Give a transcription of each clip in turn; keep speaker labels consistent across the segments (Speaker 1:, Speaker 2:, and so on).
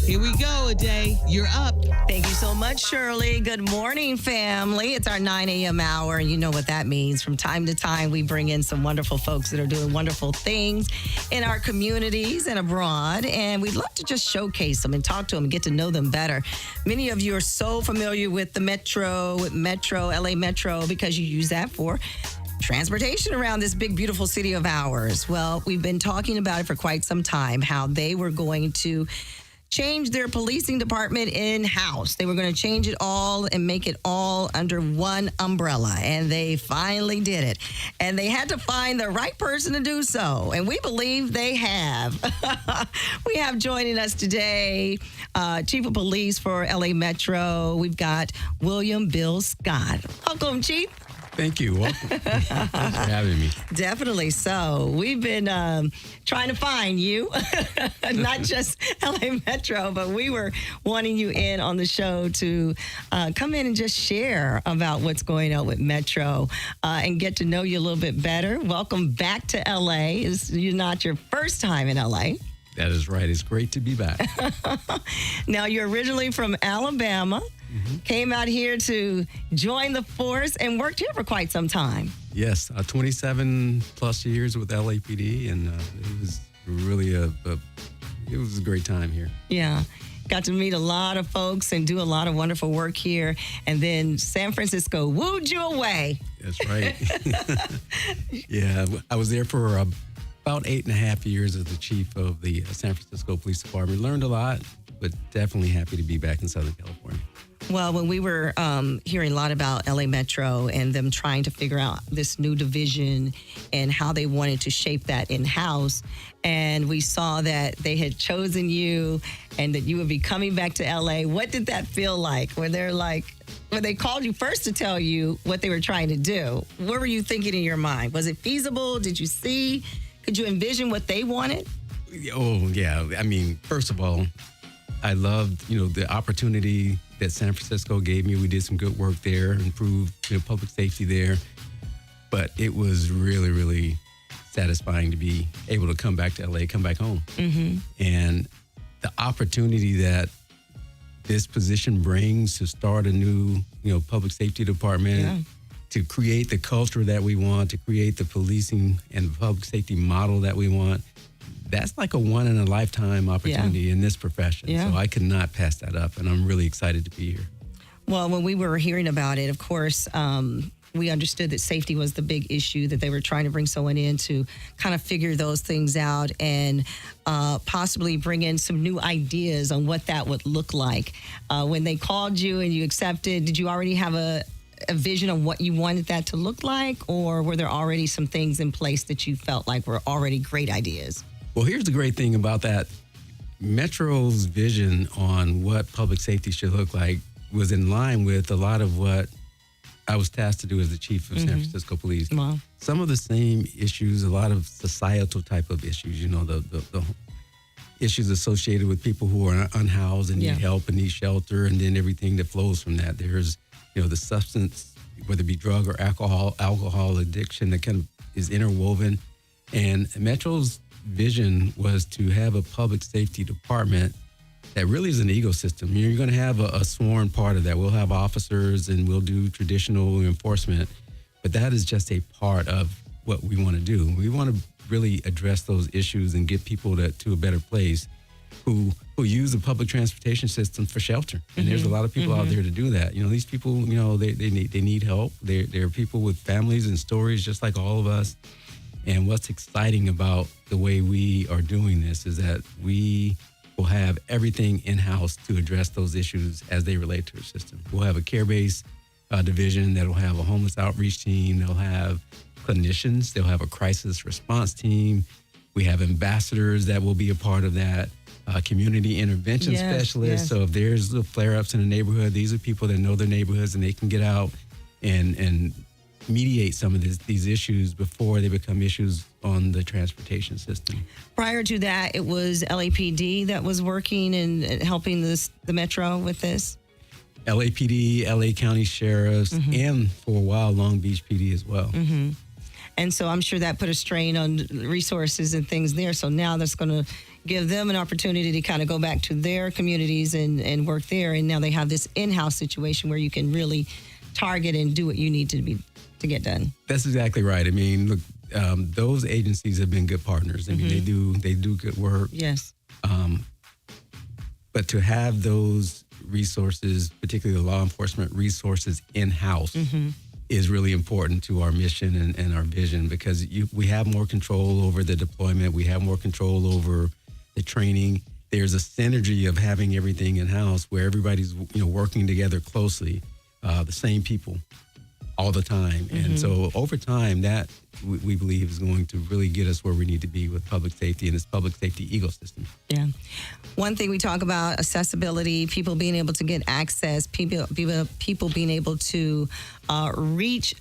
Speaker 1: Here we go, Adai. You're up.
Speaker 2: Thank you so much, Shirley. Good morning, family. It's our 9 a.m. hour, and you know what that means. From time to time, we bring in some wonderful folks that are doing wonderful things in our communities and abroad, and we'd love to just showcase them and talk to them and get to know them better. Many of you are so familiar with the Metro, LA Metro, because you use that for transportation around this big, beautiful city of ours. Well, we've been talking about it for quite some time, how they were going to change their policing department in-house. They were going to change it all and make it all under one umbrella. And they finally did it. And they had to find the right person to do so. And we believe they have. We have joining us today, Chief of Police for LA Metro. We've got William Bill Scott. Welcome, Chief.
Speaker 3: Thank you. Welcome. Thanks for having me.
Speaker 2: Definitely so. We've been trying to find you, not just LA Metro, but we were wanting you in on the show to come in and just share about what's going on with Metro and get to know you a little bit better. Welcome back to LA. You're not your first time in LA.
Speaker 3: That is right. It's great to be back.
Speaker 2: Now, you're originally from Alabama. Came out here to join the force and worked here for quite some time.
Speaker 3: Yes, 27 plus years with LAPD, and it was really it was a great time here.
Speaker 2: Yeah. Got to meet a lot of folks and do a lot of wonderful work here. And then San Francisco wooed you away.
Speaker 3: That's right. Yeah, I was there for about 8.5 years as the chief of the San Francisco Police Department. Learned a lot, but definitely happy to be back in Southern California.
Speaker 2: Well, when we were hearing a lot about LA Metro and them trying to figure out this new division and how they wanted to shape that in-house, and we saw that they had chosen you and that you would be coming back to LA, what did that feel like? When they called you first to tell you what they were trying to do, what were you thinking in your mind? Was it feasible? Did you see? Could you envision what they wanted?
Speaker 3: Oh, yeah. I mean, first of all, I loved, the opportunity that San Francisco gave me. We did some good work there, improved public safety there. But it was really, really satisfying to be able to come back to LA, come back home. Mm-hmm. And the opportunity that this position brings to start a new, public safety department, to create the culture that we want, to create the policing and the public safety model that we want. That's like a one-in-a-lifetime opportunity in this profession.
Speaker 2: Yeah.
Speaker 3: So I could not pass that up, and I'm really excited to be here.
Speaker 2: Well, when we were hearing about it, of course, we understood that safety was the big issue, that they were trying to bring someone in to kind of figure those things out and possibly bring in some new ideas on what that would look like. When they called you and you accepted, did you already have a vision of what you wanted that to look like, or were there already some things in place that you felt like were already great ideas?
Speaker 3: Well, here's the great thing about that. Metro's vision on what public safety should look like was in line with a lot of what I was tasked to do as the chief of San Francisco Police.
Speaker 2: Wow.
Speaker 3: Some of the same issues, a lot of societal type of issues, the issues associated with people who are unhoused and need help and need shelter, and then everything that flows from that. There's, the substance, whether it be drug or alcohol addiction that kind of is interwoven. And Metro's vision was to have a public safety department that really is an ecosystem. You're going to have a sworn part of that. We'll have officers and we'll do traditional enforcement, but that is just a part of what we want to do. We want to really address those issues and get people to a better place who use the public transportation system for shelter. And there's a lot of people out there to do that. These people, they need help. They're people with families and stories just like all of us. And what's exciting about the way we are doing this is that we will have everything in-house to address those issues as they relate to our system. We'll have a care-based division that'll have a homeless outreach team. They'll have clinicians. They'll have a crisis response team. We have ambassadors that will be a part of that. Community intervention specialists. So if there's little flare-ups in the neighborhood, these are people that know their neighborhoods and they can get out and mediate some of these issues before they become issues on the transportation system.
Speaker 2: Prior to that, it was LAPD that was working and helping the Metro with this?
Speaker 3: LAPD, LA County Sheriffs, and for a while, Long Beach PD as well.
Speaker 2: And so I'm sure that put a strain on resources and things there. So now that's going to give them an opportunity to kind of go back to their communities and work there. And now they have this in-house situation where you can really target and do what you need to get done.
Speaker 3: That's exactly right. I mean, look, those agencies have been good partners. I mean, they do good work.
Speaker 2: Yes.
Speaker 3: But to have those resources, particularly the law enforcement resources in-house, is really important to our mission and our vision, because we have more control over the deployment. We have more control over the training. There's a synergy of having everything in-house where everybody's working together closely, the same people all the time. And so over time, that we believe is going to really get us where we need to be with public safety and this public safety ecosystem.
Speaker 2: Yeah. One thing we talk about, accessibility, people being able to get access, people being able to reach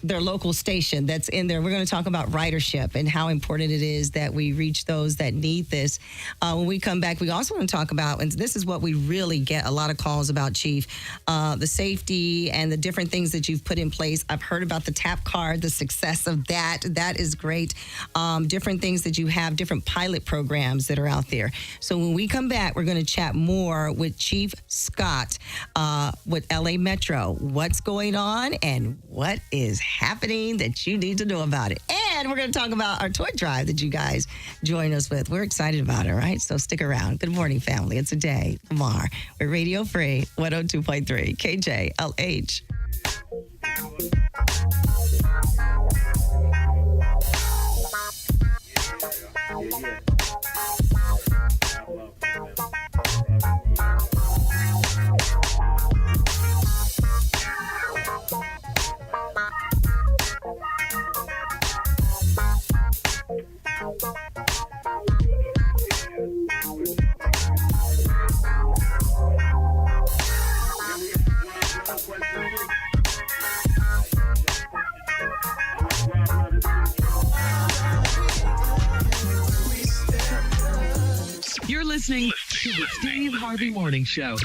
Speaker 2: their local station that's in there. We're going to talk about ridership and how important it is that we reach those that need this. When we come back, we also want to talk about, and this is what we really get a lot of calls about, Chief, the safety and the different things that you've put in place. I've heard about the TAP card, the success of that. That is great. Different things that you have, different pilot programs that are out there. So when we come back, we're going to chat more with Chief Scott with LA Metro. What's going on and what is happening that you need to know about it. And we're going to talk about our toy drive that you guys join us with. We're excited about it, right? So stick around. Good morning, family. It's Adai, Lamar. We're Radio Free, 102.3 KJLH.
Speaker 1: You're listening to the Steve Harvey Morning Show.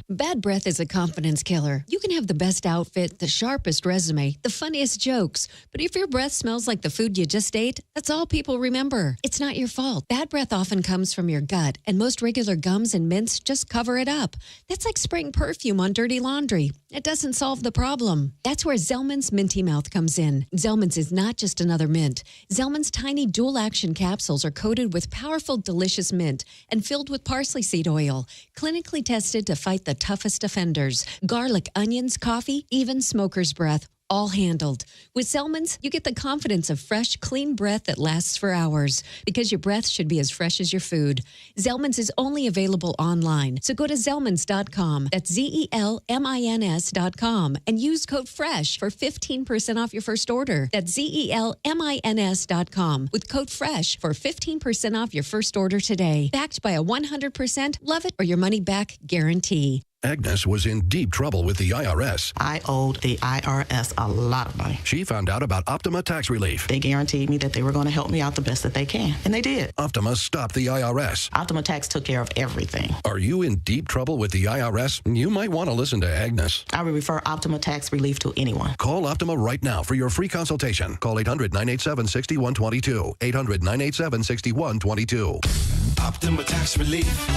Speaker 4: Bad breath is a confidence killer. You can have the best outfit, the sharpest resume, the funniest jokes, but if your breath smells like the food you just ate, that's all people remember. It's not your fault. Bad breath often comes from your gut, and most regular gums and mints just cover it up. That's like spraying perfume on dirty laundry. It doesn't solve the problem. That's where Zellman's Minty Mouth comes in. Zellman's is not just another mint. Zellman's tiny dual-action capsules are coated with powerful, delicious mint and filled with parsley seed oil, clinically tested to fight the toughest offenders. Garlic, onions, coffee, even smoker's breath. All handled. With Zellman's, you get the confidence of fresh, clean breath that lasts for hours, because your breath should be as fresh as your food. Zellman's is only available online, so go to Zellmans.com. That's ZELMINS.com and use code FRESH for 15% off your first order. That's ZELMINS.com with code FRESH for 15% off your first order today. Backed by a 100% love it or your money back guarantee.
Speaker 5: Agnes was in deep trouble with the IRS.
Speaker 6: I owed the IRS a lot of money.
Speaker 5: She found out about Optima Tax Relief.
Speaker 6: They guaranteed me that they were going to help me out the best that they can, and they did.
Speaker 5: Optima stopped the IRS.
Speaker 6: Optima Tax took care of everything.
Speaker 5: Are you in deep trouble with the IRS? You might want to listen to Agnes.
Speaker 6: I would refer Optima Tax Relief to anyone.
Speaker 5: Call Optima right now for your free consultation. Call 800-987-6122. 800-987-6122.
Speaker 7: Optima Tax Relief.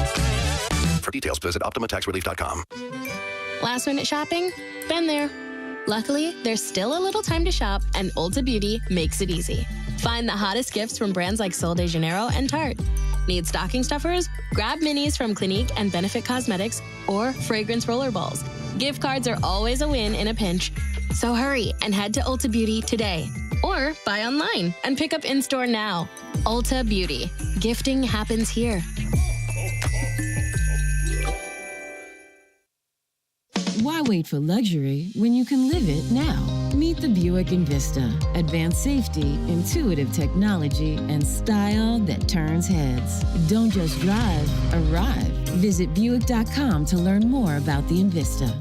Speaker 5: For details, visit OptimaTaxRelief.com.
Speaker 8: Last minute shopping? Been there. Luckily, there's still a little time to shop, and Ulta Beauty makes it easy. Find the hottest gifts from brands like Sol de Janeiro and Tarte. Need stocking stuffers? Grab minis from Clinique and Benefit Cosmetics or fragrance rollerballs. Gift cards are always a win in a pinch. So hurry and head to Ulta Beauty today. Or buy online and pick up in-store now. Ulta Beauty. Gifting happens here.
Speaker 9: Why wait for luxury when you can live it now? Meet the Buick Envista. Advanced safety, intuitive technology, and style that turns heads. Don't just drive, arrive. Visit Buick.com to learn more about the Envista.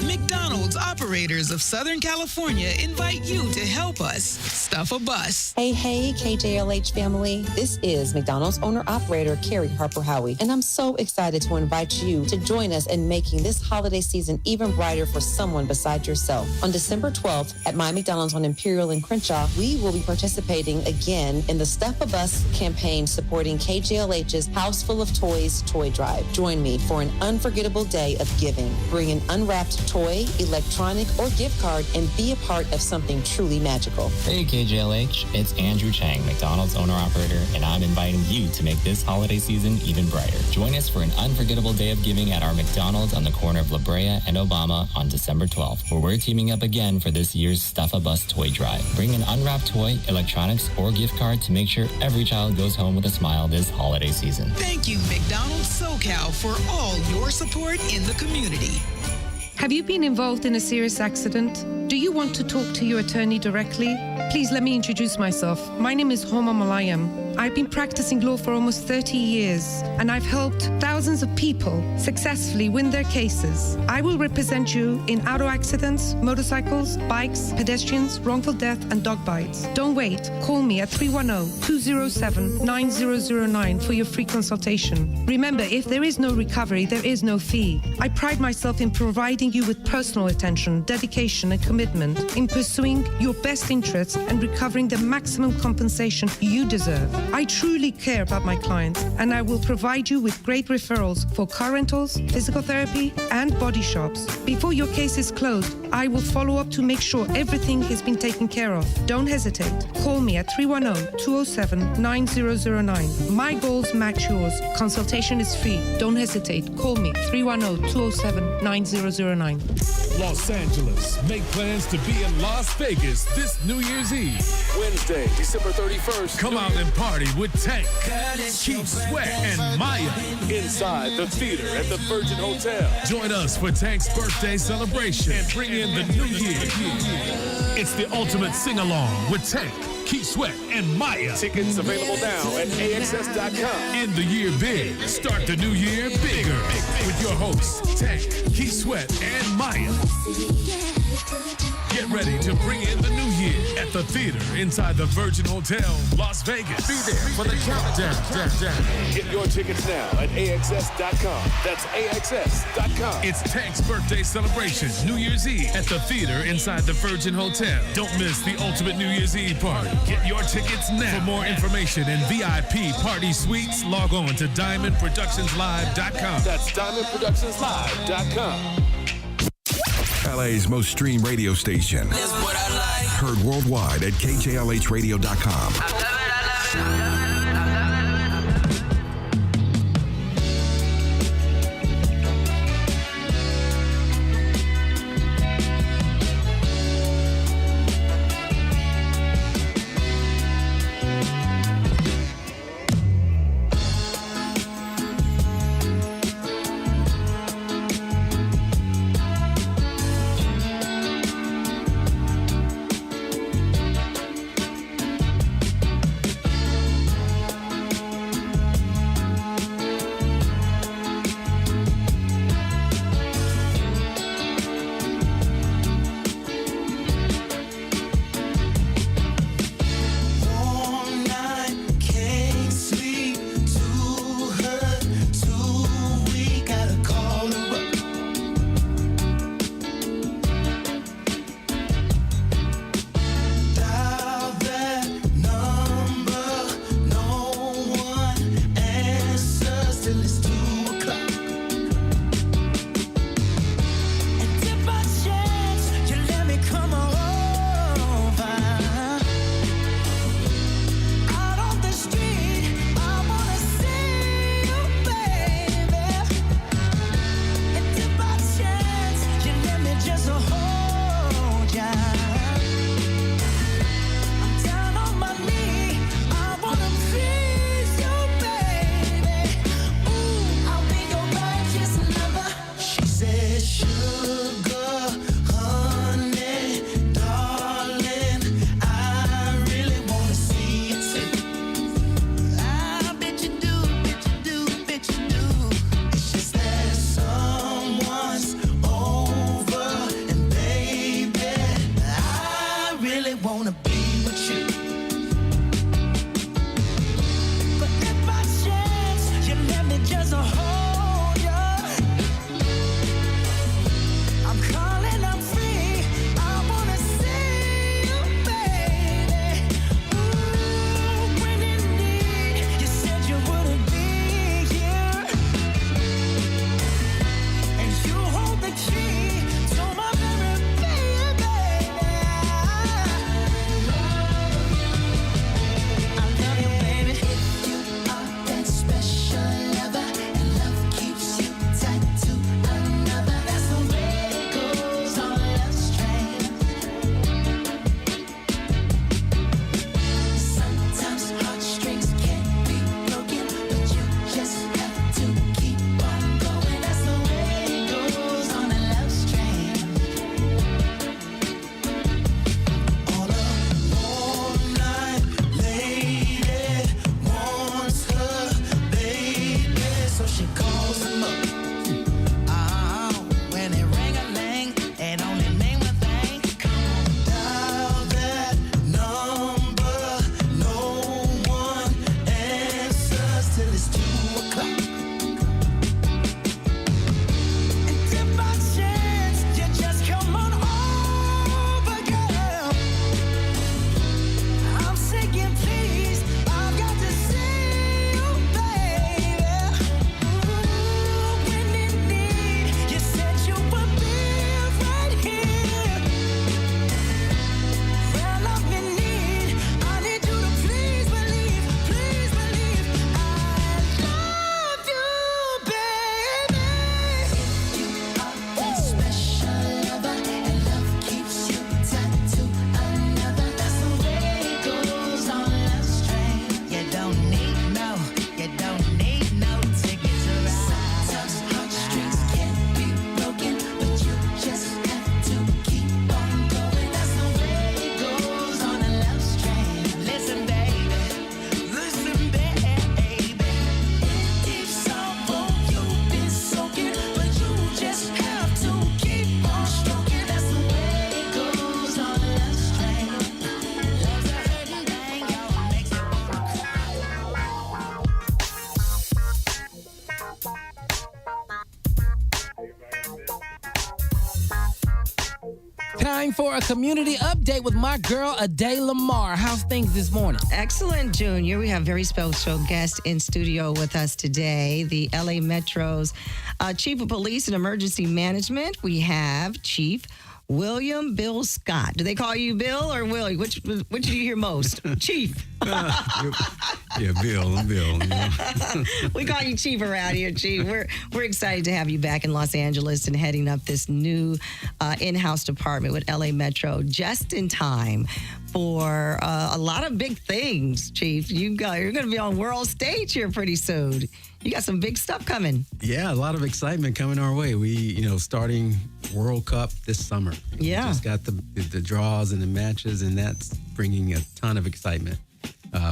Speaker 1: McDonald's
Speaker 10: owner-operators of Southern California invite you to help us stuff a bus.
Speaker 11: Hey, KJLH family. This is McDonald's owner-operator Carrie Harper Howie, and I'm so excited to invite you to join us in making this holiday season even brighter for someone beside yourself. On December 12th at my McDonald's on Imperial and Crenshaw, we will be participating again in the Stuff a Bus campaign supporting KJLH's House Full of Toys toy drive. Join me for an unforgettable day of giving. Bring an unwrapped toy, electronic, or gift card and be a part of something truly magical.
Speaker 12: Hey KJLH, it's Andrew Chang, McDonald's owner-operator, and I'm inviting you to make this holiday season even brighter. Join us for an unforgettable day of giving at our McDonald's on the corner of La Brea and Obama on December 12th, where we're teaming up again for this year's Stuff a Bus toy drive. Bring an unwrapped toy, electronics, or gift card to make sure every child goes home with a smile this holiday season.
Speaker 10: Thank you, McDonald's SoCal, for all your support in the community.
Speaker 13: Have you been involved in a serious accident? Do you want to talk to your attorney directly? Please let me introduce myself. My name is Homa Malayam. I've been practicing law for almost 30 years, and I've helped thousands of people successfully win their cases. I will represent you in auto accidents, motorcycles, bikes, pedestrians, wrongful death, and dog bites. Don't wait. Call me at 310-207-9009 for your free consultation. Remember, if there is no recovery, there is no fee. I pride myself in providing you with personal attention, dedication, and commitment in pursuing your best interests and recovering the maximum compensation you deserve. I truly care about my clients, and I will provide you with great referrals for car rentals, physical therapy, and body shops. Before your case is closed, I will follow up to make sure everything has been taken care of. Don't hesitate. Call me at 310-207-9009. My goals match yours. Consultation is free. Don't hesitate. Call me 310-207-9009.
Speaker 14: Los Angeles, make plans to be in Las Vegas this New Year's Eve. Wednesday, December 31st. Come out and party with Tank, Keith Sweat, and Maya inside the theater at the Virgin Hotel. Join us for Tank's birthday celebration and bring in the new year. It's the ultimate sing-along with Tank, Keith Sweat, and Maya. Tickets available now at AXS.com. End the year big. Start the new year bigger with your hosts, Tank, Keith Sweat, and Maya. Get ready to bring in the new year at the theater inside the Virgin Hotel, Las Vegas. Be there for the countdown. Get your tickets now at AXS.com. That's AXS.com. It's Tank's birthday celebration, New Year's Eve at the theater inside the Virgin Hotel. Don't miss the ultimate New Year's Eve party. Get your tickets now. For more information and VIP party suites, log on to DiamondProductionsLive.com. That's DiamondProductionsLive.com.
Speaker 15: LA's most streamed radio station.
Speaker 16: That's what I like.
Speaker 15: Heard worldwide at KJLHradio.com.
Speaker 16: I love it. she calls him up. When it ring-a-ling, it only mean one thing. Come on, dial that number. No one answers till it's 2 o'clock. And if by chance you just come on over, girl, I'm saying please, I've got to see you, baby. When in need, you said you would be right here. Well, I'm in need. I need you to please believe I love you, baby. You are that special lover, and love keeps you tied to another. That's the way it goes on love's train. You don't need no ticket to ride. Sometimes heartstrings can't be broken, but you just have to keep on going. That's the way it goes on a love's train. Listen, baby. Deep sorrow you've been soaking, but you just have to keep on stroking. That's the way it goes on a love's train. Love's a hurting thing, y'all, makes it wanna cry.
Speaker 17: Time for a community update with my girl, Adai Lamar. How's things this morning?
Speaker 2: Excellent, Junior. We have very special guest in studio with us today, the LA Metro's Chief of Police and Emergency Management. We have Chief William Bill Scott. Do they call you Bill or Willie? Which do you hear most? Chief.
Speaker 3: Yeah, Bill. I'm Bill. You know?
Speaker 2: We call you Chief around here, Chief. We're excited to have you back in Los Angeles and heading up this new in-house department with LA Metro just in time for a lot of big things, Chief. You're going to be on world stage here pretty soon. You got some big stuff coming.
Speaker 3: Yeah, a lot of excitement coming our way. We, starting World Cup this summer.
Speaker 2: Yeah.
Speaker 3: We just got the draws and the matches, and that's bringing a ton of excitement.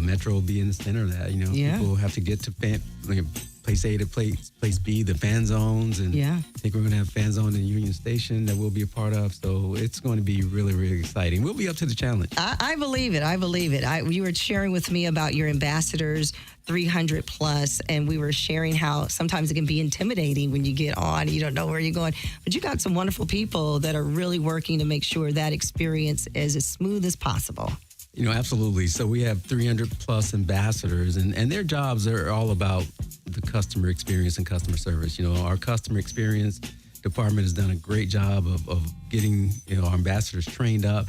Speaker 3: Metro will be in the center of that. People have to get to place A to place B, the fan zones, and I think we're going to have fan zone in Union Station that we'll be a part of. So it's going to be really, really exciting. We'll be up to the challenge.
Speaker 2: I believe it. You were sharing with me about your ambassadors, 300 plus, and we were sharing how sometimes it can be intimidating when you get on. You don't know where you're going. But you got some wonderful people that are really working to make sure that experience is as smooth as possible.
Speaker 3: Absolutely. So we have 300 plus ambassadors, and their jobs are all about the customer experience and customer service. Our customer experience department has done a great job of getting, our ambassadors trained up.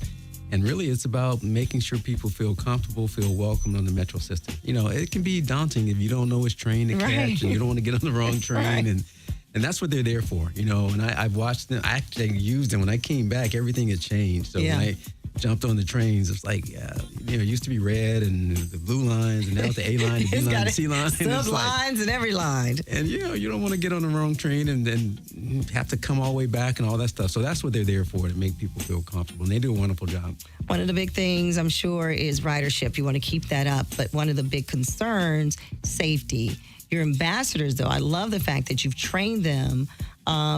Speaker 3: And really, it's about making sure people feel comfortable, feel welcome on the Metro system. It can be daunting if you don't know which train to catch and you don't want to get on the wrong train. And that's what they're there for, And I've watched them. I actually used them. When I came back, everything had changed. So when I jumped on the trains, it's like, it used to be red and the blue lines, and now it's the A line, the B line, the C line.
Speaker 2: Sub lines and every line.
Speaker 3: And, you don't want to get on the wrong train and then have to come all the way back and all that stuff. So that's what they're there for, to make people feel comfortable. And they do a wonderful job.
Speaker 2: One of the big things, I'm sure, is ridership. You want to keep that up. But one of the big concerns, safety. Your ambassadors, though, I love the fact that you've trained them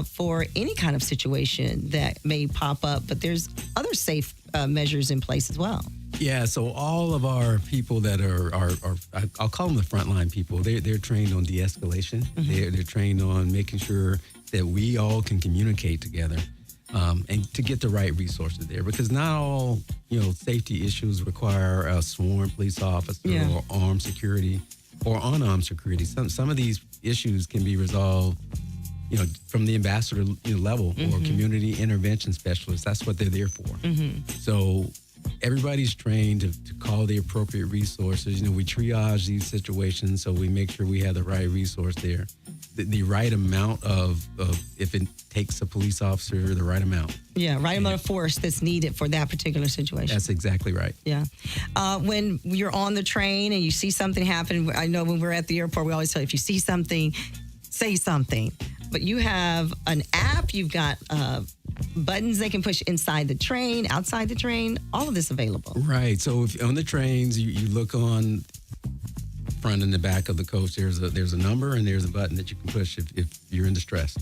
Speaker 2: for any kind of situation that may pop up. But there's other safe measures in place as well.
Speaker 3: Yeah, so all of our people that are I'll call them the frontline people. They're trained on de-escalation. Mm-hmm. They're trained on making sure that we all can communicate together, and to get the right resources there. Because not all safety issues require a sworn police officer or armed security or unarmed security. Some of these issues can be resolved, from the ambassador level or community intervention specialists. That's what they're there for. Mm-hmm. So everybody's trained to call the appropriate resources. We triage these situations, so we make sure we have the right resource there. The right amount of if it takes a police officer, the right amount.
Speaker 2: Yeah, amount of force that's needed for that particular situation.
Speaker 3: That's exactly right.
Speaker 2: Yeah. When you're on the train and you see something happen, I know when we're at the airport, we always tell you, if you see something, say something. But you have an app, you've got buttons they can push inside the train, outside the train, all of this available.
Speaker 3: Right. So if on the trains, you look on front and the back of the coach, there's a number and there's a button that you can push if you're in distress.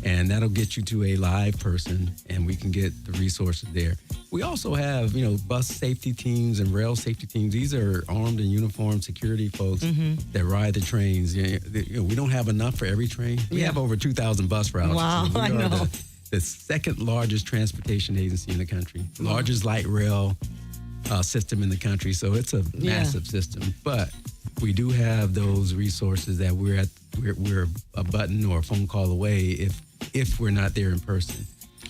Speaker 3: And that'll get you to a live person, and we can get the resources there. We also have, bus safety teams and rail safety teams. These are armed and uniformed security folks that ride the trains. We don't have enough for every train. We have over 2,000 bus routes.
Speaker 2: Wow,
Speaker 3: we
Speaker 2: I know.
Speaker 3: The second largest transportation agency in the country, largest light rail system in the country. So it's a massive system. But we do have those resources that we're a button or a phone call away if we're not there in person.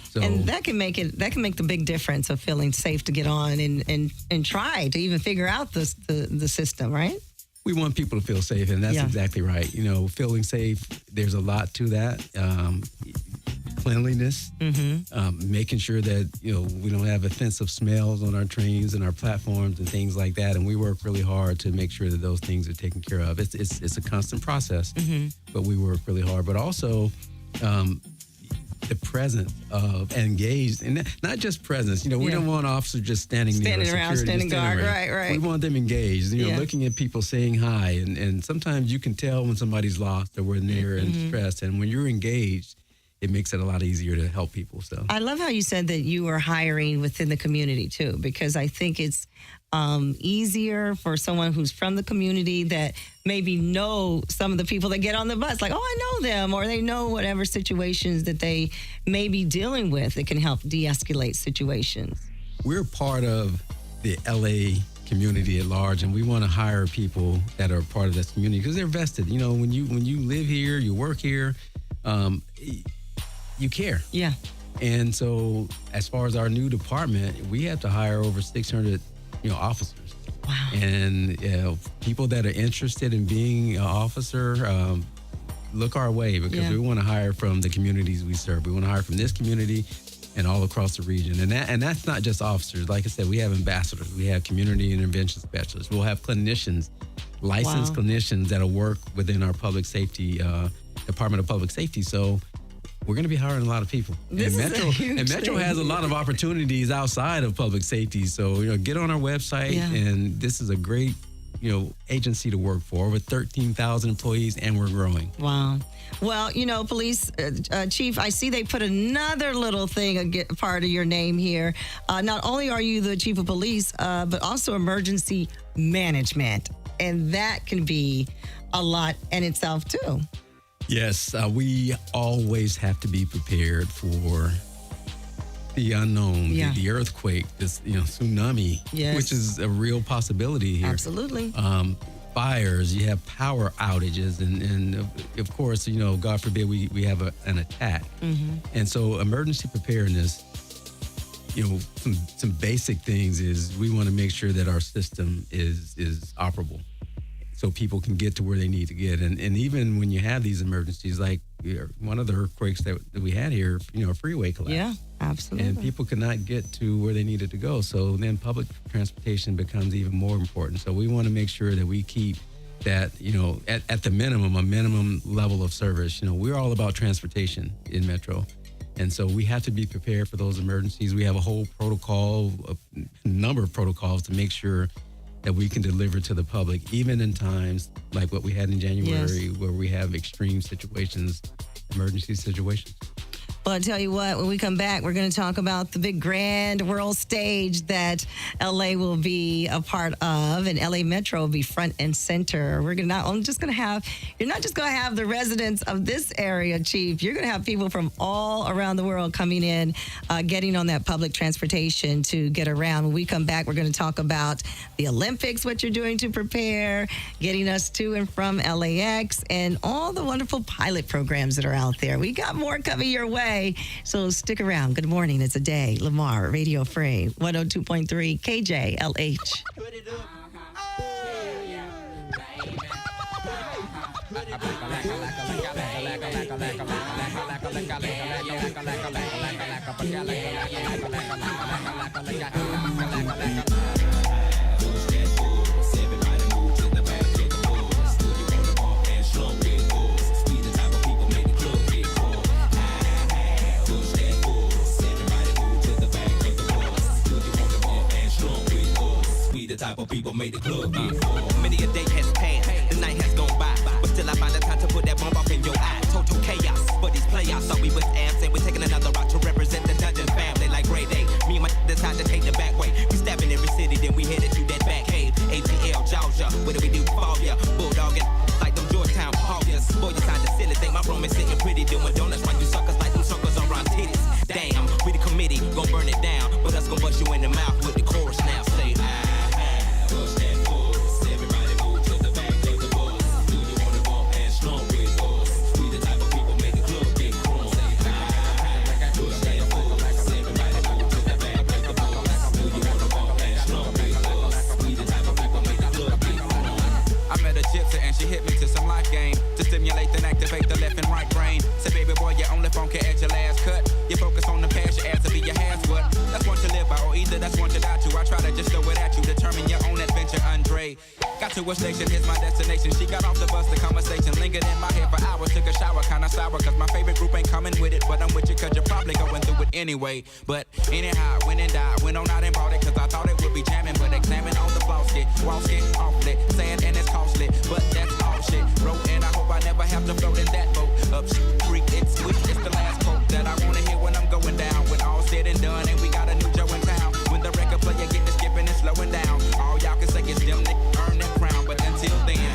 Speaker 3: So,
Speaker 2: and that can make the big difference of feeling safe to get on and try to even figure out the system, right?
Speaker 3: We want people to feel safe, and that's exactly right. Feeling safe, there's a lot to that. Cleanliness, making sure that, we don't have offensive smells on our trains and our platforms and things like that. And we work really hard to make sure that those things are taken care of. It's a constant process, but we work really hard. But also, the presence of engaged, and not just presence. We don't want officers just standing
Speaker 2: around, standing guard. Right.
Speaker 3: We want them engaged. Looking at people, saying hi, and sometimes you can tell when somebody's lost or when they're in distress. And when you're engaged, it makes it a lot easier to help people. So
Speaker 2: I love how you said that you are hiring within the community too, because I think it's easier for someone who's from the community that maybe know some of the people that get on the bus, like, oh, I know them, or they know whatever situations that they may be dealing with that can help de-escalate situations.
Speaker 3: We're part of the LA community at large, and we want to hire people that are part of this community because they're vested. When you live here, you work here, you care.
Speaker 2: Yeah.
Speaker 3: And so as far as our new department, we have to hire over 600 officers.
Speaker 2: Wow.
Speaker 3: And people that are interested in being an officer, look our way because we want to hire from the communities we serve. We want to hire from this community and all across the region. And that's not just officers. Like I said, we have ambassadors. We have community intervention specialists. We'll have clinicians, licensed clinicians that'll work within our public safety, Department of Public Safety. So we're going to be hiring a lot of people. Metro has a lot of opportunities outside of public safety. So, get on our website, and this is a great, agency to work for. Over 13,000 employees, and we're growing.
Speaker 2: Wow. Well, police chief, I see they put another little thing, a part of your name here. Not only are you the chief of police, but also emergency management. And that can be a lot in itself, too.
Speaker 3: Yes, we always have to be prepared for the unknown, the earthquake, this tsunami, which is a real possibility here.
Speaker 2: Absolutely.
Speaker 3: Fires, you have power outages, and of course, God forbid we have an attack. And so emergency preparedness, some basic things is we want to make sure that our system is operable, so people can get to where they need to get. And even when you have these emergencies, like one of the earthquakes that we had here, a freeway collapse.
Speaker 2: Yeah, absolutely.
Speaker 3: And people could not get to where they needed to go. So then public transportation becomes even more important. So we want to make sure that we keep that, at the minimum, a minimum level of service. We're all about transportation in Metro. And so we have to be prepared for those emergencies. We have a whole protocol, a number of protocols to make sure that we can deliver to the public, even in times like what we had in January, where we have extreme situations, emergency situations.
Speaker 2: Well, I tell you what, when we come back, we're going to talk about the big grand world stage that LA will be a part of, and LA Metro will be front and center. We're you're not just going to have the residents of this area, Chief. You're going to have people from all around the world coming in, getting on that public transportation to get around. When we come back, we're going to talk about the Olympics, what you're doing to prepare, getting us to and from LAX, and all the wonderful pilot programs that are out there. We got more coming your way. So stick around. Good morning. It's Adai, Lamar, Radio Free, 102.3 KJLH.
Speaker 7: The type of people make the club get full. Many a day has passed.
Speaker 18: in your eye, total chaos. But these playoffs thought we was absent. We're taking another route to represent the dungeon family like Grade A. Me and my decide to take the back way. We stabbing every city, then we headed to that back cave. ATL, Georgia, what do we do for ya? Bulldogging like them Georgetown Hawkers. Boy, you sound the silly thing. My room is sitting pretty, doing donuts while you suckers like them suckers on round titties. Damn, we the committee, gon' burn it down. But us gon' bust you in the mouth with the chorus now. Say, push that force. Everybody move to the back of the bus. Do you wanna bump and slump with us? We the type of people make the club get crunk. Say, push that force. Everybody move to the back of the bus. Do you wanna bump and slump with us? We the type of people make the club get crunk. I met a gypsy and she hit me to some life game to stimulate and activate the left and right brain. Say, baby boy, you only funky at your last cut. You focus on the past, your ass to be your has what. That's one to live by, or either that's one to die to. I try to just throw it at you, determine your own adventure, Andre. Got to a station, here's my destination. She got off the bus, the conversation lingered in my head for hours. Took a shower, kinda sour, cause my favorite group ain't coming with it. But I'm with you, cause you're probably going through it anyway. But anyhow, went and died, went on out and bought it, cause I thought it would be jamming. But examine on the floor skit, wall skit, awfully, sad and it's costly. But that's all shit, wrote, and I hope I never have to float in that boat. Up creek, it's sweet, it's the last quote that I wanna hear when I'm going down. When all said and done, and we got a new Joe in town. When the record player get to skipping and slowing down, all y'all can say is them niggas earn that crown. But until then,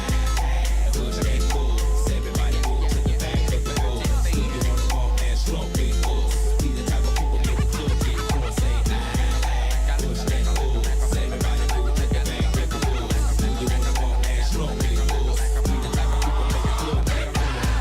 Speaker 18: push that force. Everybody move to the back of the bus. You wanna bump and slump with us. We the type of people make the club get crunk. Say, push that force. Everybody move to the back of the bus. You wanna bump and slump with us. We the type of people make the club get crunk.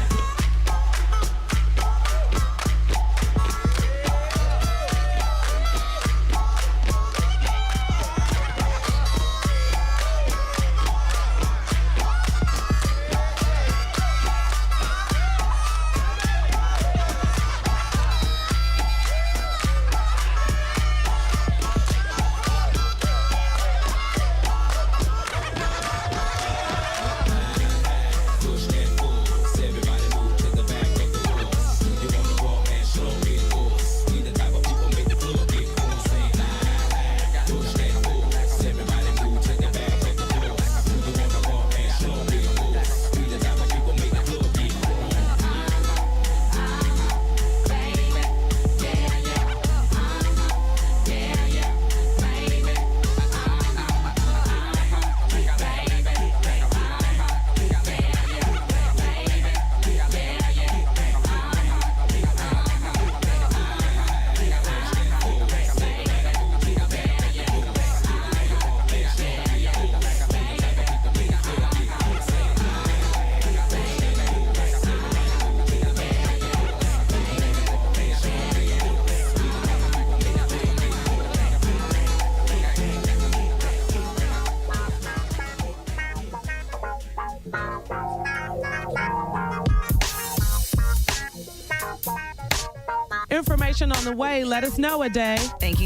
Speaker 19: Information on the way. Let us know, Adai.
Speaker 2: Thank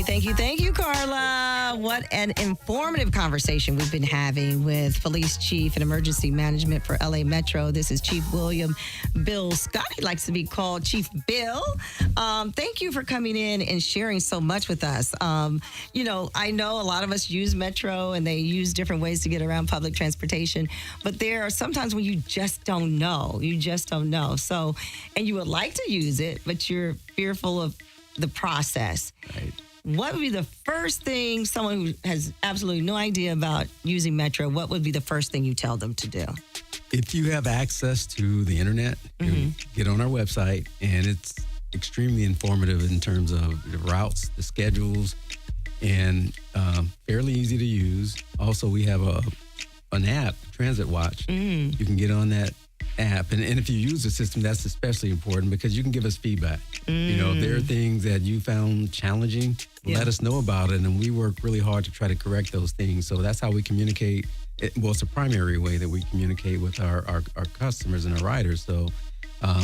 Speaker 2: you, Carla. What an informative conversation we've been having with Police Chief and Emergency Management for LA Metro. This is Chief William Bill Scott. He likes to be called Chief Bill. Thank you for coming in and sharing so much with us. I know a lot of us use Metro and they use different ways to get around public transportation, but there are sometimes when you just don't know. So, and you would like to use it, but you're fearful of the process.
Speaker 3: Right.
Speaker 2: What would be the first thing someone who has absolutely no idea about using Metro, what would be the first thing you tell them to do?
Speaker 3: If you have access to the internet, you get on our website, and it's extremely informative in terms of the routes, the schedules, and fairly easy to use. Also, we have an app, Transit Watch. You can get on that app, and if you use the system, that's especially important because you can give us feedback. If there are things that you found challenging, let us know about it, and we work really hard to try to correct those things. So that's how we communicate. It's the primary way that we communicate with our customers and our riders. So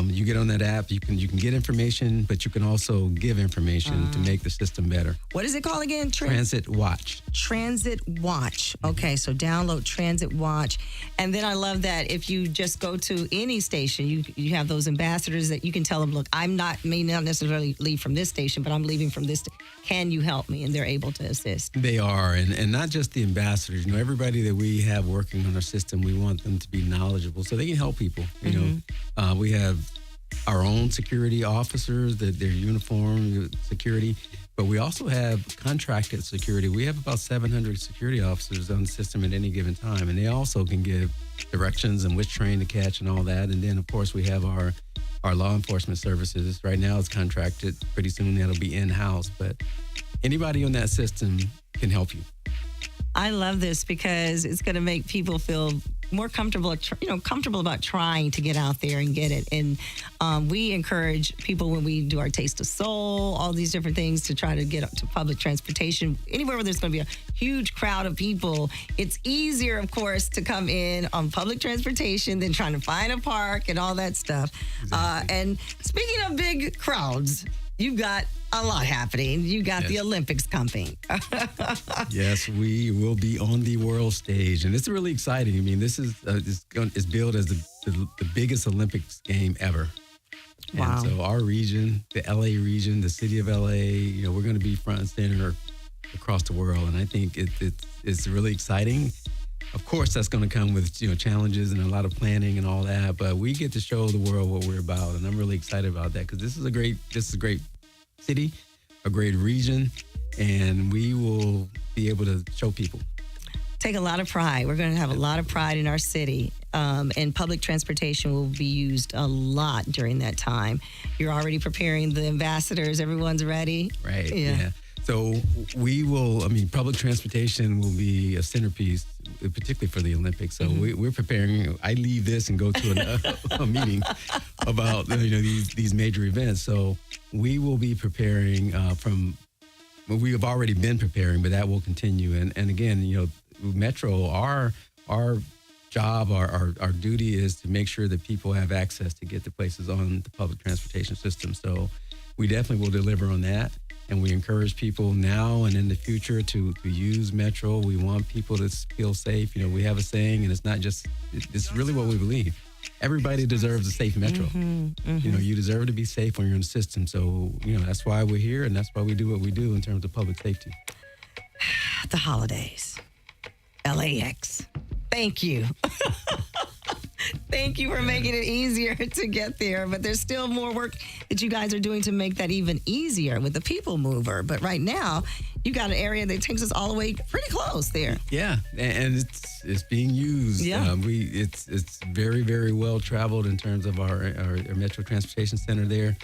Speaker 3: you get on that app, you can get information, but you can also give information to make the system better.
Speaker 2: What is it called again?
Speaker 3: Transit Watch.
Speaker 2: Transit Watch. Okay, so download Transit Watch. And then I love that if you just go to any station, you have those ambassadors that you can tell them, look, may not necessarily leave from this station, but I'm leaving from this. Can you help me? And they're able to assist.
Speaker 3: They are, and not just the ambassadors. Everybody that we have working on our system, we want them to be knowledgeable so they can help people. We have have our own security officers, that their uniform security, but we also have contracted security. We have about 700 security officers on the system at any given time, and they also can give directions and which train to catch and all that. And then, of course, we have our law enforcement services. Right now it's contracted. Pretty soon that'll be in-house, but anybody on that system can help you.
Speaker 2: I love this because it's going to make people feel more comfortable, comfortable about trying to get out there and get it. And we encourage people when we do our Taste of Soul, all these different things, to try to get up to public transportation. Anywhere where there's going to be a huge crowd of people, it's easier, of course, to come in on public transportation than trying to find a park and all that stuff.
Speaker 3: Exactly.
Speaker 2: And speaking of big crowds, you've got a lot happening. You got the Olympics coming.
Speaker 3: Yes, we will be on the world stage, and it's really exciting. I mean, this is it's billed as the biggest Olympics game ever.
Speaker 2: Wow.
Speaker 3: And so our region, the LA region, the city of LA, we're going to be front and center across the world, and I think it's really exciting. Of course, that's going to come with challenges and a lot of planning and all that, but we get to show the world what we're about, and I'm really excited about that because this is a great city, a great region, and we will be able to show people.
Speaker 2: Take a lot of pride. We're going to have a lot of pride in our city, and public transportation will be used a lot during that time. You're already preparing the ambassadors. Everyone's ready.
Speaker 3: Right. Yeah. So public transportation will be a centerpiece, particularly for the Olympics. So we're preparing. I leave this and go to a meeting about these major events. So we will be preparing we have already been preparing, but that will continue. And again, Metro, our job, our duty is to make sure that people have access to get to places on the public transportation system. So we definitely will deliver on that. And we encourage people now and in the future to use Metro. We want people to feel safe. We have a saying, and it's really what we believe. Everybody deserves a safe Metro. You deserve to be safe when you're in the system. So, that's why we're here, and that's why we do what we do in terms of public safety.
Speaker 2: The holidays. LAX. Thank you. Thank you for making it easier to get there. But there's still more work that you guys are doing to make that even easier with the People Mover. But right now, you got an area that takes us all the way pretty close there.
Speaker 3: Yeah, and it's being used.
Speaker 2: Yeah.
Speaker 3: It's very, very well traveled in terms of our Metro Transportation Center there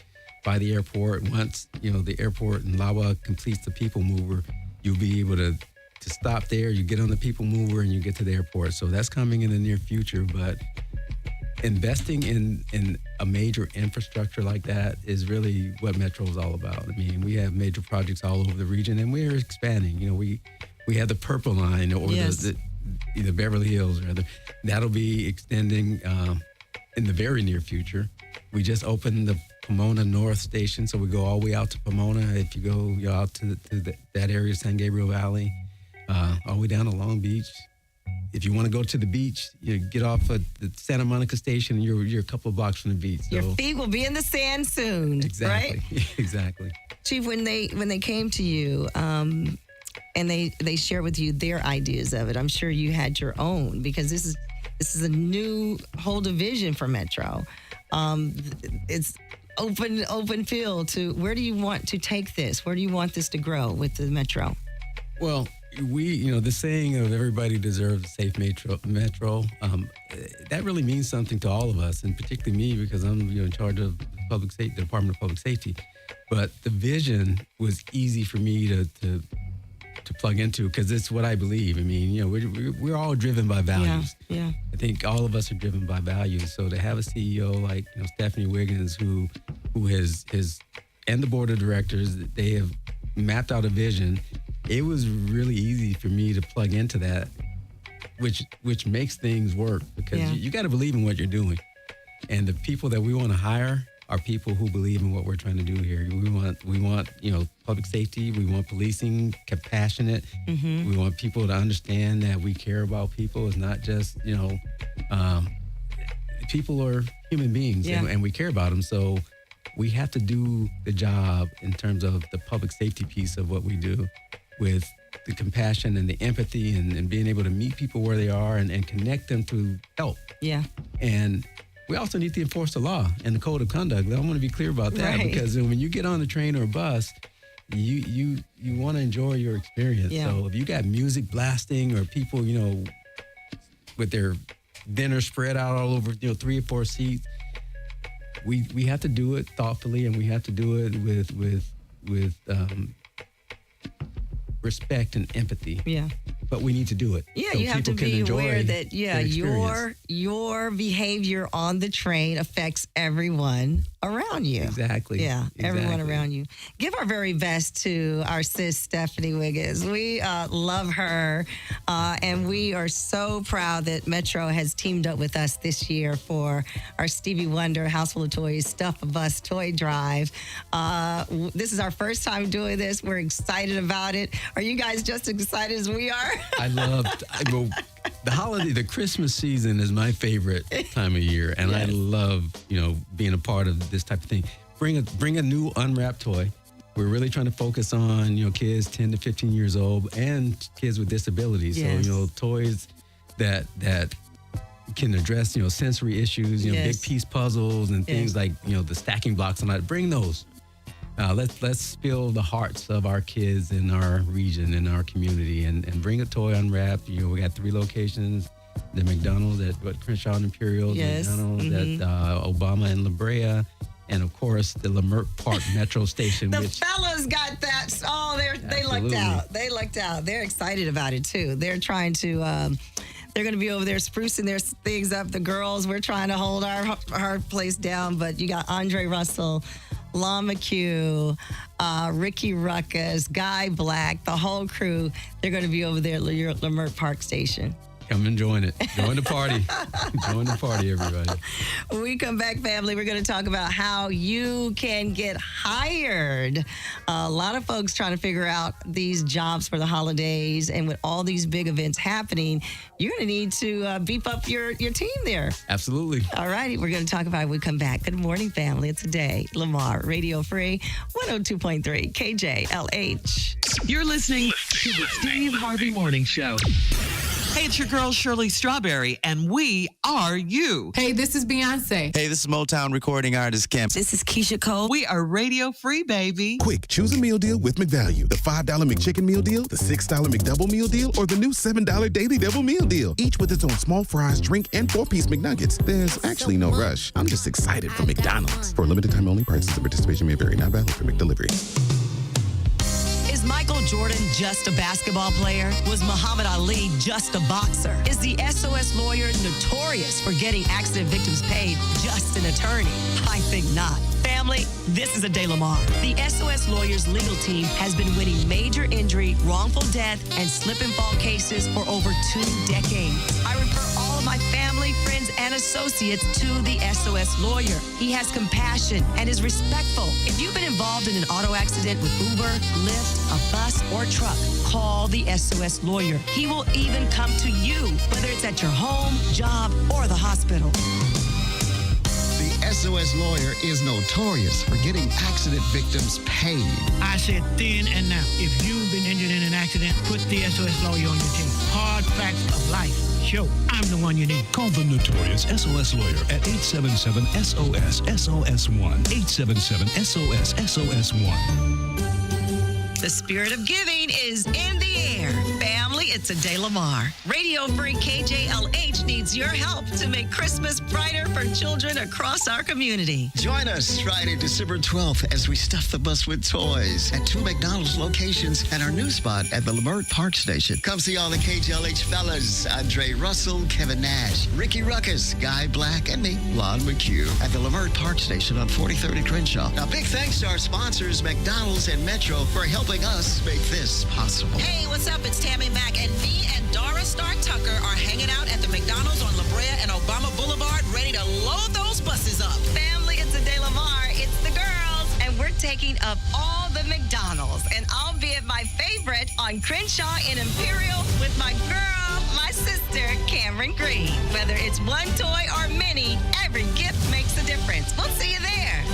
Speaker 3: by the airport. Once, the airport in Lawa completes the People Mover, you'll be able to stop there, you get on the People Mover, and you get to the airport. So that's coming in the near future. But investing in a major infrastructure like that is really what Metro is all about. I mean, we have major projects all over the region, and we're expanding. We have the Purple Line, or the Beverly Hills, rather. That'll be extending in the very near future. We just opened the Pomona North Station, so we go all the way out to Pomona. If you go out to that area, San Gabriel Valley, all the way down to Long Beach. If you want to go to the beach, you get off at the Santa Monica Station, and you're a couple of blocks from the beach. So.
Speaker 2: Your feet will be in the sand soon,
Speaker 3: exactly.
Speaker 2: Right?
Speaker 3: Exactly.
Speaker 2: Chief, when they came to you and they shared with you their ideas of it, I'm sure you had your own, because this is a new whole division for Metro. It's open field to where do you want to take this? Where do you want this to grow with the Metro?
Speaker 3: Well, the saying of everybody deserves a safe metro, that really means something to all of us, and particularly me, because I'm in charge of public safety, the Department of Public Safety. But the vision was easy for me to plug into, because it's what I believe. I mean, we're all driven by values.
Speaker 2: Yeah.
Speaker 3: I think all of us are driven by values. So to have a CEO like Stephanie Wiggins, who has and the board of directors, they have mapped out a vision. It was really easy for me to plug into that, which makes things work, because you got to believe in what you're doing. And the people that we want to hire are people who believe in what we're trying to do here. We want public safety. We want policing, compassionate. We want people to understand that we care about people. It's not just, people are human beings, and we care about them. So we have to do the job in terms of the public safety piece of what we do, with the compassion and the empathy and being able to meet people where they are and connect them to help.
Speaker 2: Yeah.
Speaker 3: And we also need to enforce the law and the code of conduct. I want to be clear about that because when you get on a train or a bus, you want to enjoy your experience.
Speaker 2: Yeah.
Speaker 3: So if you got music blasting or people, with their dinner spread out all over, 3 or 4 seats, we have to do it thoughtfully, and we have to do it with respect and empathy.
Speaker 2: Yeah.
Speaker 3: But we need to do it.
Speaker 2: Yeah,
Speaker 3: so
Speaker 2: you have to
Speaker 3: people
Speaker 2: be
Speaker 3: can enjoy
Speaker 2: aware that
Speaker 3: their experience.
Speaker 2: your behavior on the train affects everyone around you.
Speaker 3: Exactly.
Speaker 2: Yeah, everyone
Speaker 3: Exactly.
Speaker 2: around you. Give our very best to our sis Stephanie Wiggins. We love her, and we are so proud that Metro has teamed up with us this year for our Stevie Wonder House Full of Toys Stuff a Bus Toy Drive. This is our first time doing this. We're excited about it. Are you guys just as excited as we are?
Speaker 3: The holiday, the Christmas season is my favorite time of year, and I love, being a part of this type of thing. Bring a new unwrapped toy. We're really trying to focus on, kids 10 to 15 years old and kids with disabilities.
Speaker 2: Yes.
Speaker 3: So, toys that can address, sensory issues, big piece puzzles and things like, the stacking blocks and that. Bring those. Let's fill the hearts of our kids in our region, in our community, and bring a toy unwrapped. We got 3 locations: the McDonald's at Crenshaw and Imperial, McDonald's at Obama and La Brea, and of course the Lamar Park Metro Station.
Speaker 2: The fellas got that. Oh, they lucked out. They lucked out. They're excited about it too. They're trying to. They're going to be over there sprucing their things up. The girls, we're trying to hold our place down, but you got Andre Russell, Lon McHugh, Ricky Ruckus, Guy Black, the whole crew. They're going to be over there at Lamar Park Station.
Speaker 3: Come and join it. Join the party. Join the party, everybody.
Speaker 2: When we come back, family, we're going to talk about how you can get hired. A lot of folks trying to figure out these jobs for the holidays, and with all these big events happening, you're going to need to beef up your team there.
Speaker 3: Absolutely.
Speaker 2: All righty, we're going to talk about it when we come back. Good morning, family. It's Adai, Lamar, Radio Free, 102.3 KJLH.
Speaker 1: You're listening to the Steve Harvey Morning Show. Hey, it's your girl, Shirley Strawberry, and we are you.
Speaker 20: Hey, this is Beyonce.
Speaker 21: Hey, this is Motown recording artist Kemp.
Speaker 2: This is Keisha Cole.
Speaker 1: We are radio free, baby.
Speaker 22: Quick, choose a meal deal with McValue. The $5 McChicken meal deal, the $6 McDouble meal deal, or the new $7 Daily Double meal deal. Each with its own small fries, drink, and 4-piece McNuggets. There's actually no rush. I'm just excited for McDonald's. For a limited time only, prices and participation may vary. Not valid for McDelivery.
Speaker 2: Is Michael Jordan just a basketball player? Was Muhammad Ali just a boxer? Is the SOS lawyer notorious for getting accident victims paid just an attorney? I think not. Family, this is Adai Lamar. The SOS Lawyers legal team has been winning major injury, wrongful death, and slip and fall cases for over 2 decades. I refer all of my family, friends, and associates to the SOS Lawyer. He has compassion and is respectful. If you've been involved in an auto accident with Uber, Lyft, a bus, or truck, call the SOS Lawyer. He will even come to you, whether it's at your home, job, or the hospital.
Speaker 23: The SOS Lawyer is notorious for getting accident victims paid.
Speaker 24: I said then and now, if you've been injured in an accident, put the SOS Lawyer on your team. Hard facts of life. Show I'm the one you need.
Speaker 25: Call the notorious SOS Lawyer at 877-SOS-SOS-1. 877-SOS-SOS-1.
Speaker 2: The spirit of giving is in the air. Family, it's Adai Lamar. Radio Free KJLH needs your help to make Christmas brighter for children across our community.
Speaker 23: Join us Friday, December 12th as we stuff the bus with toys at 2 McDonald's locations and our new spot at the Lamar Park Station. Come see all the KJLH fellas, Andre Russell, Kevin Nash, Ricky Ruckus, Guy Black, and me, Lon McHugh, at the Lamar Park Station on 43rd and Crenshaw. Now, big thanks to our sponsors, McDonald's and Metro, for helping us make this possible.
Speaker 2: Hey, what's up? It's Tammy Mack, and me and Dara Stark Tucker are hanging out at the McDonald's on La Brea and Obama Boulevard, ready to load those buses up. Family, it's Adai Lamar. It's the girls, and we're taking speaking of all the McDonald's, and I'll be at my favorite on Crenshaw and Imperial with my girl, my sister, Cameron Green. Whether it's one toy or many, every gift makes a difference. We'll see you there.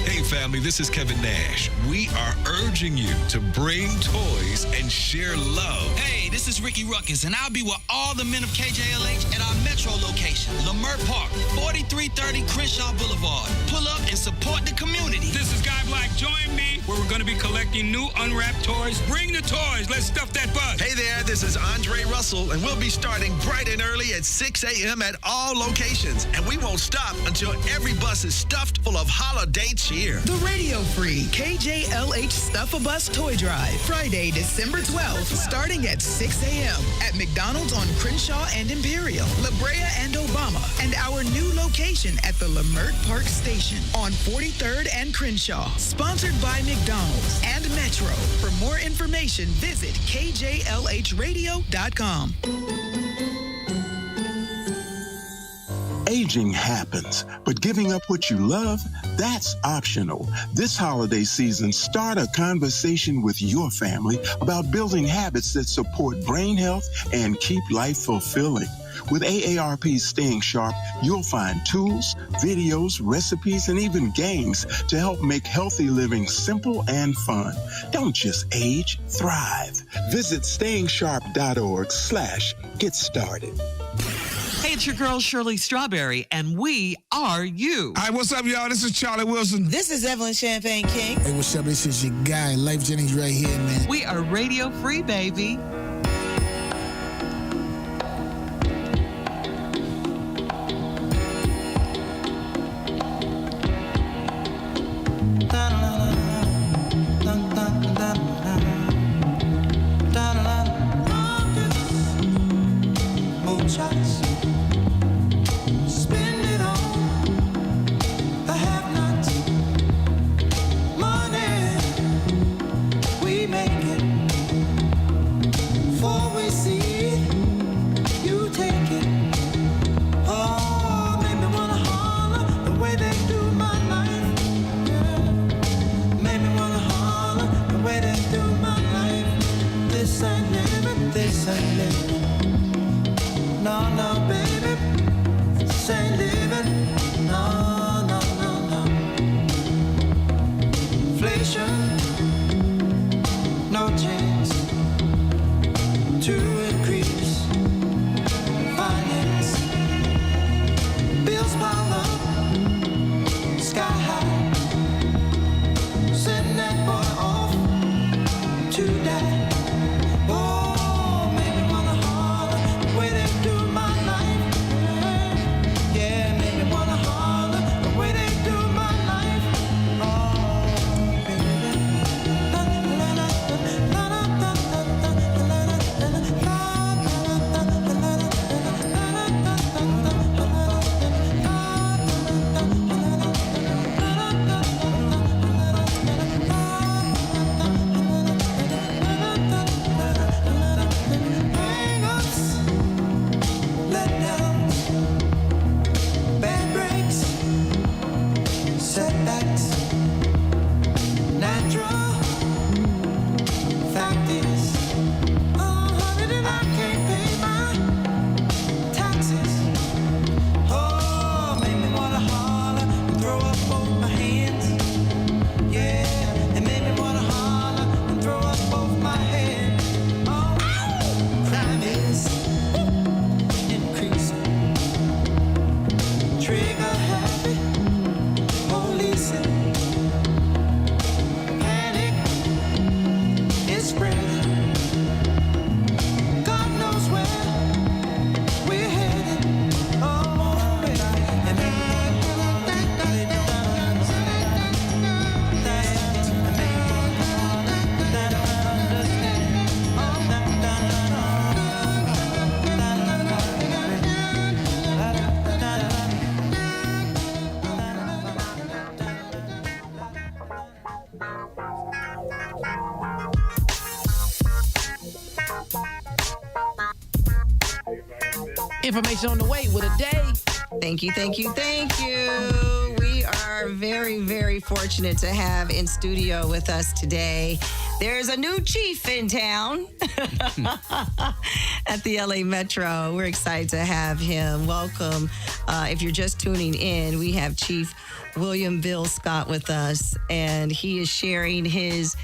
Speaker 25: Hey, family, this is Kevin Nash. We are urging you to bring toys and share love.
Speaker 4: Hey, this is Ricky Ruckus, and I'll be with all the men of KJLH at our Metro location, Lamar Park, 4330 Crenshaw Boulevard. Pull up and support the community.
Speaker 5: This is Guy Black. Join me where we're going to be collecting new unwrapped toys. Bring the toys. Let's stuff that bus.
Speaker 6: Hey there, this is Andre Russell, and we'll be starting bright and early at 6 a.m. at all locations. And we won't stop until every bus is stuffed full of holiday cheer.
Speaker 10: The radio-free KJLH Stuff-A-Bus Toy Drive, Friday, December 12th, starting at 6 a.m. at McDonald's on Crenshaw and Imperial, La Brea and Obama, and our new location at the Lamert Park Station on 43rd and Crenshaw. Sponsored by McDonald's and Metro. For more information, visit KJLHradio.com.
Speaker 8: Aging happens, but giving up what you love, that's optional. This holiday season, start a conversation with your family about building habits that support brain health and keep life fulfilling. With AARP's Staying Sharp, you'll find tools, videos, recipes, and even games to help make healthy living simple and fun. Don't just age, thrive. Visit stayingsharp.org/get started.
Speaker 1: Hey, it's your girl, Shirley Strawberry, and we are you.
Speaker 20: Hi, what's up, y'all? This is Charlie Wilson.
Speaker 26: This is Evelyn Champagne King.
Speaker 27: Hey, what's up? This is your guy, Life Jennings right here, man.
Speaker 1: We are radio free, baby.
Speaker 17: Information on the way with Adai.
Speaker 2: Thank you, thank you, thank you. We are very, very fortunate to have in studio with us today. There's a new chief in town at the LA Metro. We're excited to have him. Welcome. If you're just tuning in, we have Chief William Bill Scott with us, and he is sharing his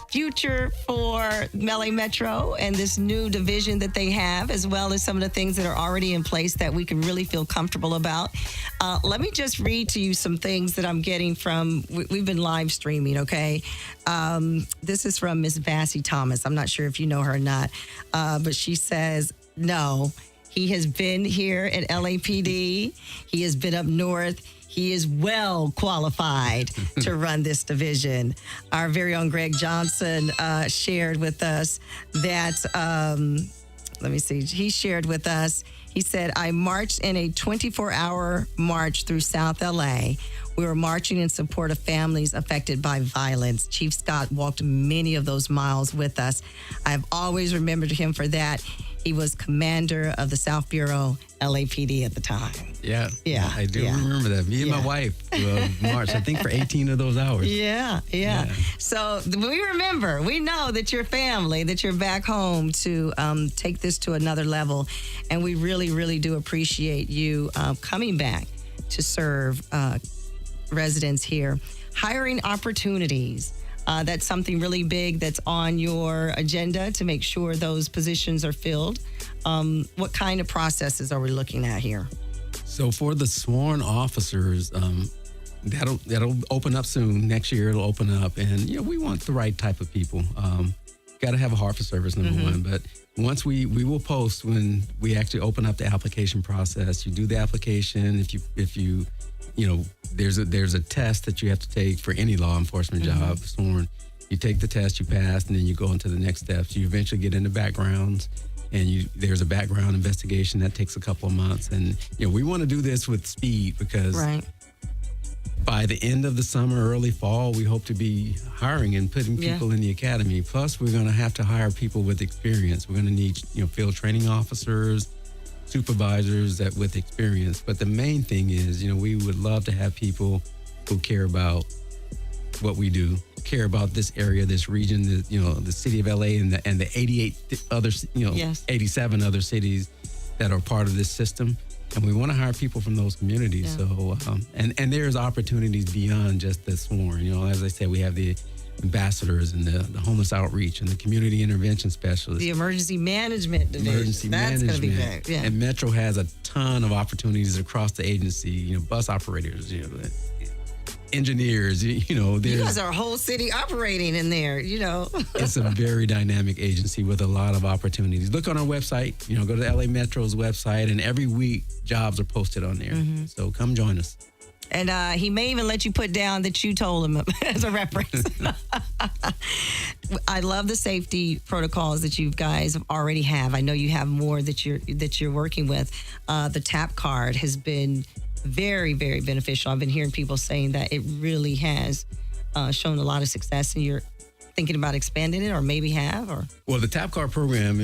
Speaker 2: future for LA Metro and this new division that they have, as well as some of the things that are already in place that we can really feel comfortable about. Let me just read to you some things that I'm getting from, we've been live streaming, okay? This is from Miss Vassie Thomas. I'm not sure if you know her or not, but she says, no, he has been here at LAPD. He has been up north. He is well qualified to run this division. Our very own Greg Johnson shared with us that, let me see, he shared with us, he said, I marched in a 24-hour march through South LA. We were marching in support of families affected by violence. Chief Scott walked many of those miles with us. I've always remembered him for that. He was commander of the South Bureau, LAPD at the time.
Speaker 3: Yeah, I do
Speaker 2: yeah.
Speaker 3: remember that. Me and my wife marched, I think, for 18 of those hours.
Speaker 2: Yeah. So we remember, we know that you're family, that you're back home to take this to another level. And we really, really do appreciate you coming back to serve residents here. Hiring opportunities. That's something really big that's on your agenda to make sure those positions are filled. What kind of processes are we looking at here?
Speaker 3: So for the sworn officers, that'll open up soon. Next year it'll open up, and we want the right type of people. Got to have a heart for service, number one. But once we will post when we actually open up the application process. You do the application. If you there's a test that you have to take for any law enforcement job, sworn. You take the test, you pass, and then you go into the next steps. You eventually get into backgrounds, and there's a background investigation that takes a couple of months. And we want to do this with speed because by the end of the summer, early fall, we hope to be hiring and putting people in the academy. Plus, we're going to have to hire people with experience. We're going to need field training officers, supervisors that with experience. But the main thing is, we would love to have people who care about what we do, care about this area, this region, the city of LA and the 88 other, 87 other cities that are part of this system. And we want to hire people from those communities. So, and there's opportunities beyond just the sworn. As I said, we have the ambassadors and the homeless outreach and the community intervention specialists.
Speaker 2: The emergency management division. That's going to be big. Yeah.
Speaker 3: And Metro has a ton of opportunities across the agency, bus operators, engineers,
Speaker 2: You guys are a whole city operating in there,
Speaker 3: It's a very dynamic agency with a lot of opportunities. Look on our website, go to LA Metro's website, and every week jobs are posted on there. So come join us.
Speaker 2: And he may even let you put down that you told him as a reference. I love the safety protocols that you guys already have. I know you have more that you're working with. The TAP card has been very, very beneficial. I've been hearing people saying that it really has shown a lot of success, and you're thinking about expanding it, or maybe have, or?
Speaker 3: Well, the TAP card program,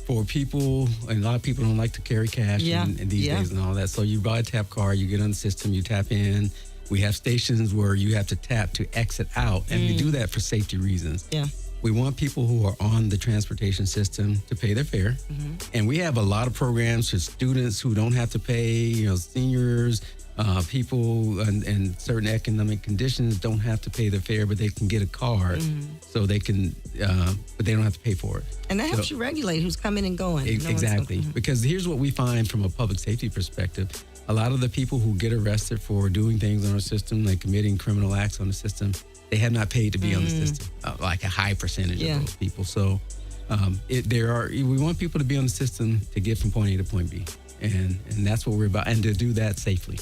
Speaker 3: for people, and a lot of people don't like to carry cash and these days and all that. So you buy a TAP card, you get on the system, you tap in. We have stations where you have to tap to exit out, and we do that for safety reasons.
Speaker 2: Yeah.
Speaker 3: We want people who are on the transportation system to pay their fare. And we have a lot of programs for students who don't have to pay, seniors, people in certain economic conditions don't have to pay their fare, but they can get a card so they can, but they don't have to pay for it.
Speaker 2: And that helps you regulate who's coming and going.
Speaker 3: Exactly. Because here's what we find from a public safety perspective. A lot of the people who get arrested for doing things on our system, like committing criminal acts on the system, they have not paid to be on the system, like a high percentage of those people. So we want people to be on the system to get from point A to point B. And that's what we're about, and to do that safely.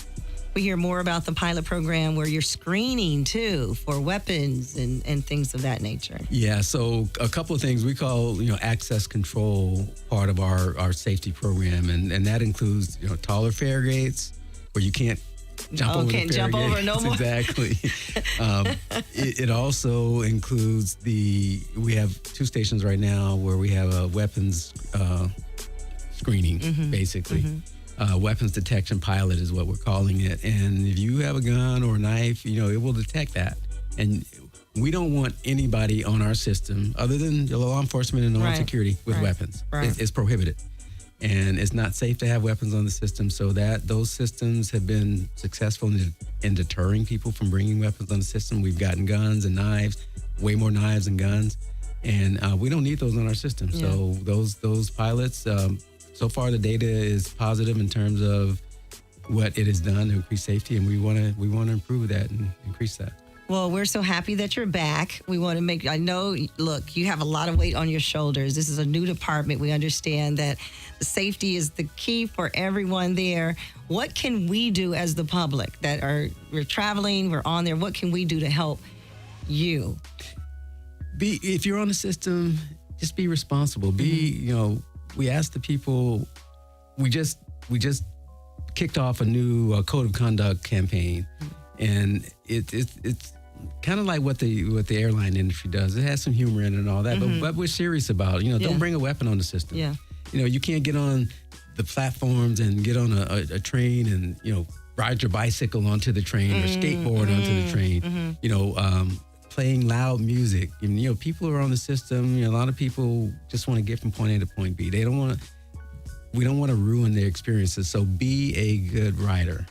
Speaker 2: We hear more about the pilot program where you're screening too for weapons and things of that nature.
Speaker 3: Yeah, so a couple of things we call, access control part of our safety program. And that includes, taller fare gates where you can't jump over the fare
Speaker 2: jump
Speaker 3: gate.
Speaker 2: over no more.
Speaker 3: Exactly. It also includes we have 2 stations right now where we have a weapons screening, basically. weapons detection pilot is what we're calling it. And if you have a gun or a knife, it will detect that. And we don't want anybody on our system other than the law enforcement and homeland security with weapons. It's prohibited. And it's not safe to have weapons on the system, so that those systems have been successful in deterring people from bringing weapons on the system. We've gotten guns and knives, way more knives and guns, and we don't need those on our system. Yeah. So those pilots, so far the data is positive in terms of what it has done to increase safety, and we want to improve that and increase that.
Speaker 2: Well, we're so happy that you're back. We want to I know, look, you have a lot of weight on your shoulders. This is a new department. We understand that safety is the key for everyone there. What can we do as the public we're traveling, we're on there? What can we do to help you?
Speaker 3: If you're on the system, just be responsible. We ask the people, we just kicked off a new code of conduct campaign. And it's kind of like what the airline industry does. It has some humor in it and all that, but we're serious about it. Don't bring a weapon on the system. Yeah. You can't get on the platforms and get on a train and, ride your bicycle onto the train or skateboard onto the train, playing loud music. And, people are on the system. A lot of people just want to get from point A to point B. We don't want to ruin their experiences. So be a good rider,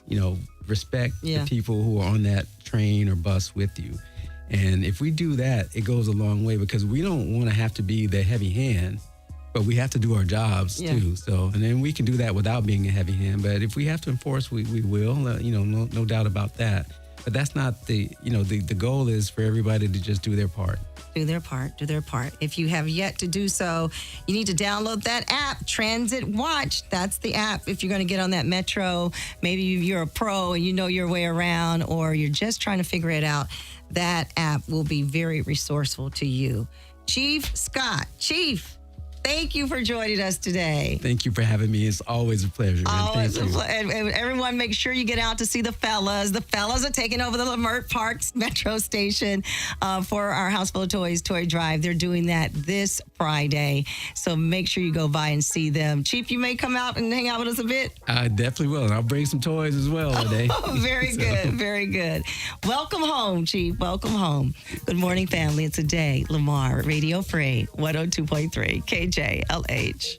Speaker 3: respect the people who are on that train or bus with you. And if we do that, it goes a long way, because we don't want to have to be the heavy hand, but we have to do our jobs too. So, and then we can do that without being a heavy hand. But if we have to enforce, we will, no doubt about that. But that's not the goal is for everybody to just do their part.
Speaker 2: Do their part. If you have yet to do so, you need to download that app, Transit Watch. That's the app if you're going to get on that metro. Maybe you're a pro and you know your way around, or you're just trying to figure it out. That app will be very resourceful to you. Chief Scott. Chief, thank you for joining us today.
Speaker 3: Thank you for having me. It's always a pleasure.
Speaker 2: Always a pleasure. And everyone, make sure you get out to see the fellas. The fellas are taking over the Lamar Parks Metro Station for our House Full of Toys Toy Drive. They're doing that this Friday. So make sure you go by and see them. Chief, you may come out and hang out with us a bit.
Speaker 3: I definitely will. And I'll bring some toys as well today.
Speaker 2: Very good. Very good. Welcome home, Chief. Welcome home. Good morning, family. It's Adai, Lamar, Radio Free, 102.3, KJLH.